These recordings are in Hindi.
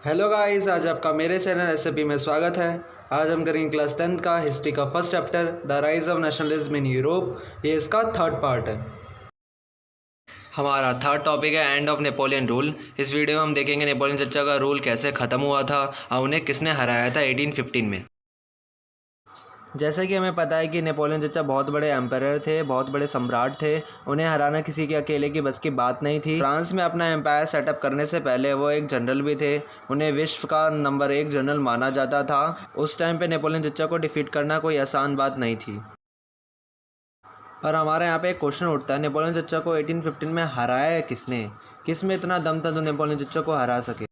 हेलो गाइस, आज आपका मेरे चैनल एसएपी में स्वागत है। आज हम करेंगे क्लास 10th का हिस्ट्री का first chapter the rise of nationalism in Europe. ये इसका थर्ड पार्ट है। हमारा थर्ड टॉपिक है एंड ऑफ नेपोलियन रूल। इस वीडियो में हम देखेंगे नेपोलियन चचा का रूल कैसे ख़त्म हुआ था और उन्हें किसने हराया था 1815 में। जैसा कि हमें पता है कि नेपोलियन चचा बहुत बड़े एम्पायर थे, बहुत बड़े सम्राट थे। उन्हें हराना किसी के अकेले की बस की बात नहीं थी। फ्रांस में अपना एम्पायर सेटअप करने से पहले वो एक जनरल भी थे। उन्हें विश्व का नंबर 1 जनरल माना जाता था। उस टाइम पे नेपोलियन चचा को डिफीट करना कोई आसान बात नहीं थी। और हमारे यहाँ पे एक क्वेश्चन उठता है, नेपोलियन चचा को 1815 में हराया है किसने? किस में इतना दम था तो नेपोलियन चचा को हरा सके?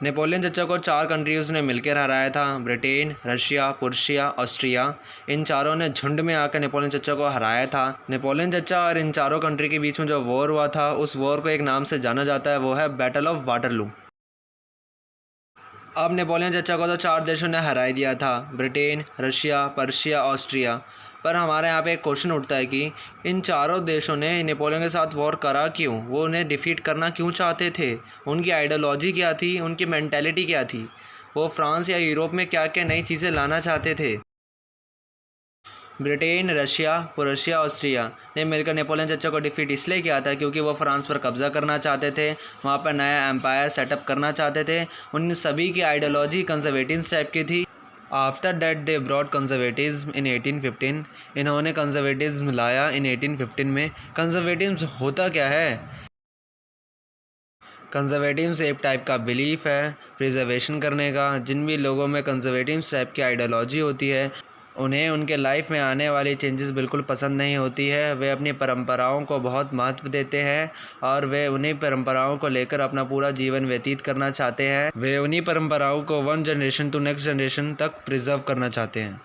नेपोलियन चचा को 4 कंट्रीज़ ने मिलकर हराया था, ब्रिटेन, रशिया, पुर्शिया, ऑस्ट्रिया। इन चारों ने झुंड में आकर नेपोलियन चचा को हराया था। नेपोलियन चचा और इन चारों कंट्री के बीच में जो वॉर हुआ था, उस वॉर को एक नाम से जाना जाता है, वो है बैटल ऑफ वाटरलू। अब नेपोलियन चचा को तो 4 देशों ने हरा दिया था, ब्रिटेन, रशिया, पर्शिया, ऑस्ट्रिया। पर हमारे यहाँ पे एक क्वेश्चन उठता है कि इन चारों देशों ने नेपोलियन के साथ वॉर करा क्यों? वो उन्हें डिफीट करना क्यों चाहते थे? उनकी आइडियोलॉजी क्या थी? उनकी मेंटालिटी क्या थी? वो फ्रांस या यूरोप में क्या क्या नई चीज़ें लाना चाहते थे? ब्रिटेन, रशिया, पुरशिया, ऑस्ट्रिया ने मिलकर नेपोलियन चचा को डिफीट इसलिए किया था क्योंकि वो फ्रांस पर कब्जा करना चाहते थे, वहाँ पर नया एम्पायर सेटअप करना चाहते थे। उन सभी की आइडियोलॉजी कंजर्वेटिव टाइप की थी। After that they brought conservatism in 1815। इन्होंने कंजर्वेटिज्म लाया इन 1815 में। कंजर्वेटिज्म होता क्या है? कंजर्वेटिव्स एक टाइप का बिलीफ है प्रिजर्वेशन करने का। जिन भी लोगों में कंजर्वेटिव टाइप की आइडियोलॉजी होती है, उन्हें उनके लाइफ में आने वाली चेंजेस बिल्कुल पसंद नहीं होती है। वे अपनी परंपराओं को बहुत महत्व देते हैं और वे उन्हीं परंपराओं को लेकर अपना पूरा जीवन व्यतीत करना चाहते हैं। वे उन्हीं परंपराओं को 1 जनरेशन टू नेक्स्ट जनरेशन तक प्रिजर्व करना चाहते हैं।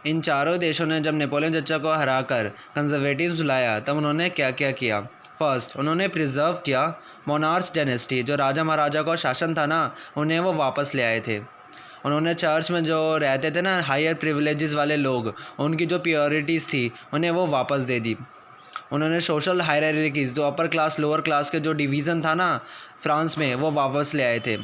इन चारों देशों ने जब नेपोलियन चचा को हराकर कंजर्वेटिव्स लाया, तब उन्होंने क्या क्या किया? फर्स्ट, उन्होंने प्रिजर्व किया मोनार्च डायनेस्टी। जो राजा महाराजा का शासन था ना, उन्हें वो वापस ले आए थे। उन्होंने चर्च में जो रहते थे ना हायर प्रिविलेजेस वाले लोग, उनकी जो प्योरिटीज़ थी उन्हें वो वापस दे दी। उन्होंने सोशल हायरार्कीज़, जो अपर क्लास लोअर क्लास के जो डिवीज़न था ना फ्रांस में, वो वापस ले आए थे।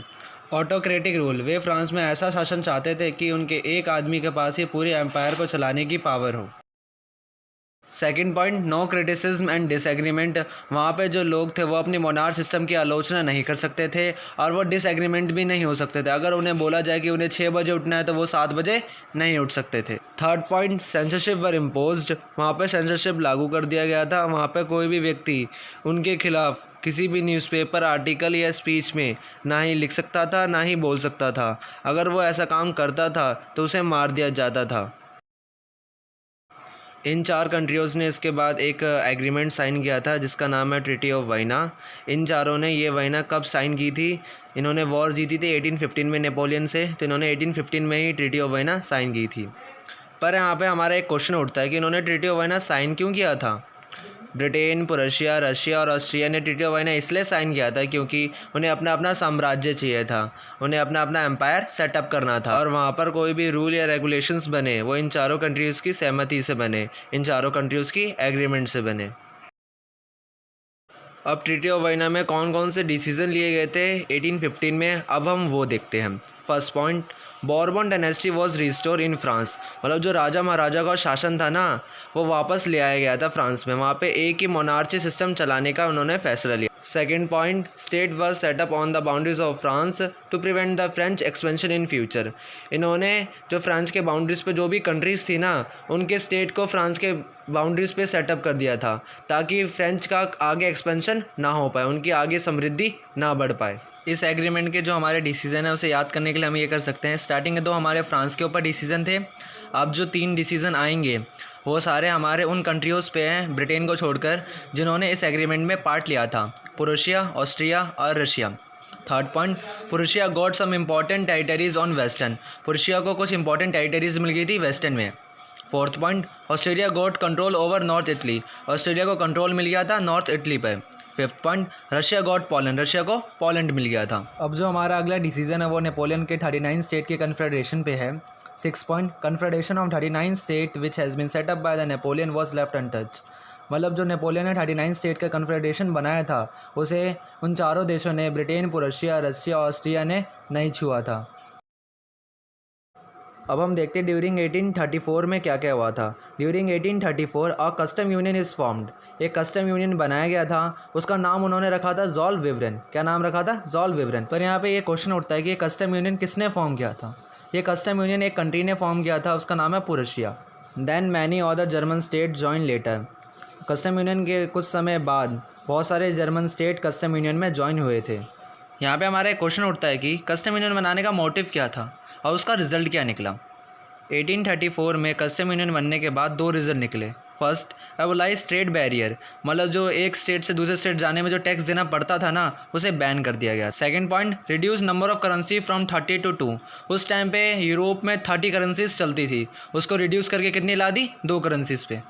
ऑटोक्रेटिक रूल, वे फ्रांस में ऐसा शासन चाहते थे कि उनके एक आदमी के पास ही पूरे एम्पायर को चलाने की पावर हो। Second point, no criticism and disagreement. वहाँ पे जो लोग थे वो अपनी मोनार्क सिस्टम की आलोचना नहीं कर सकते थे और वो डिसएग्रीमेंट भी नहीं हो सकते थे। अगर उन्हें बोला जाए कि उन्हें 6 बजे उठना है तो वो 7 बजे नहीं उठ सकते थे। थर्ड पॉइंट, सेंसरशिप वर इम्पोज्ड। वहाँ पे सेंसरशिप लागू कर दिया गया था। वहाँ पे कोई भी व्यक्ति उनके खिलाफ किसी भी न्यूज़पेपर आर्टिकल या स्पीच में ना ही लिख सकता था, ना ही बोल सकता था। अगर वो ऐसा काम करता था तो उसे मार दिया जाता था। इन 4 कंट्रियोज़ ने इसके बाद एक एग्रीमेंट साइन किया था जिसका नाम है ट्रीटी ऑफ वाइना। इन चारों ने ये वाइना कब साइन की थी? इन्होंने वॉर जीती थी 1815 में नेपोलियन से, तो इन्होंने 1815 में ही ट्रीटी ऑफ वाइना साइन की थी। पर यहाँ पे हमारा एक क्वेश्चन उठता है कि इन्होंने ट्रीटी ऑफ वाइना साइन क्यों किया था? ब्रिटेन, पुरशिया, रशिया और ऑस्ट्रिया ने ट्रीटी ऑफ वाइना इसलिए साइन किया था क्योंकि उन्हें अपना अपना साम्राज्य चाहिए था। उन्हें अपना अपना एम्पायर सेटअप करना था और वहाँ पर कोई भी रूल या रेगुलेशंस बने वो इन चारों कंट्रीज़ की सहमति से बने, इन चारों कंट्रीज़ की एग्रीमेंट से बने। अब ट्रीटी ऑफ वाइना में कौन कौन से डिसीजन लिए गए थे 1815 में, अब हम वो देखते हैं। First point, Bourbon dynasty was restore in France. मतलब जो राजा महाराजा का शासन था ना, वो वापस ले आया गया था फ्रांस में। वहाँ पे एक ही मोनार्ची सिस्टम चलाने का उन्होंने फैसला लिया। Second point, state was set up on the boundaries of France to prevent the French expansion in future. इन्होंने जो फ्रांस के बाउंड्रीज पे जो भी कंट्रीज़ थी ना, उनके स्टेट को फ्रांस के बाउंड्रीज पे सेटअप कर दिया था ताकि फ्रेंच का आगे एक्सपेंशन ना हो पाए, उनकी आगे समृद्धि ना बढ़ पाए। इस एग्रीमेंट के जो हमारे डिसीज़न है उसे याद करने के लिए हम ये कर सकते हैं। स्टार्टिंग में तो हमारे फ्रांस के ऊपर डिसीज़न थे। अब जो 3 डिसीज़न आएंगे वो सारे हमारे उन कंट्रीज़ पे हैं, ब्रिटेन को छोड़कर, जिन्होंने इस एग्रीमेंट में पार्ट लिया था, पुरुशिया, ऑस्ट्रिया और Russia. Third point, Prussia got some important territories on western. Prussia को कुछ इंपॉर्टेंट टेरिटरीज मिल गई थी वेस्टर्न में। Fourth point, Australia got control over north Italy. Australia को कंट्रोल मिल गया था नॉर्थ इटली पर। Fifth point, Russia got Poland. Russia को पोलैंड मिल गया था। अब जो हमारा अगला डिसीजन है वो नेपोलियन के 39 स्टेट के कन्फेडरेशन पे है। 6 point, confederation of 39 state which has been set up by the Napoleon was left untouched. मतलब जो नेपोलियन ने 39 स्टेट का कन्फेडरेशन बनाया था उसे उन चारों देशों ने, ब्रिटेन, पुरस्शिया, रशिया, ऑस्ट्रिया ने नहीं छुआ था। अब हम देखते हैं ड्यूरिंग 1834 में क्या क्या हुआ था। During 1834 a custom union is formed. एक कस्टम यूनियन बनाया गया था, उसका नाम उन्होंने रखा था जॉल विवरन। क्या नाम रखा था? जॉल विवरन। पर यहाँ पे ये क्वेश्चन उठता है कि ये कस्टम यूनियन किसने फॉर्म किया था? ये कस्टम यूनियन एक कंट्री ने फॉर्म किया था, उसका नाम है Prussia. Then many other German state join later. Custom union के कुछ समय बाद बहुत सारे जर्मन स्टेट कस्टम यूनियन में ज्वाइन हुए थे। यहाँ पे हमारा एक क्वेश्चन उठता है कि कस्टम यूनियन बनाने का मोटिव क्या था और उसका रिजल्ट क्या निकला। 1834 में कस्टम यूनियन बनने के बाद दो रिजल्ट निकले। फर्स्ट, एबोलाइज ट्रेड बैरियर, मतलब जो एक स्टेट से दूसरे स्टेट जाने में जो टैक्स देना पड़ता था ना, उसे बैन कर दिया गया। Second point, reduce number of currency from 30 to 2। उस टाइम पे यूरोप में 30 करेंसीज चलती थी, उसको रिड्यूस करके कितनी ला दी? 2 करेंसीज पे।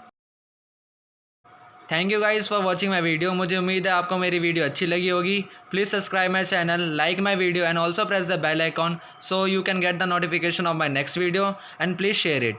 Thank you guys for watching my video. मुझे उम्मीद है आपको मेरी वीडियो अच्छी लगी होगी। Please subscribe my channel, like my video and also press the bell icon so you can get the notification of my next video, and please share it.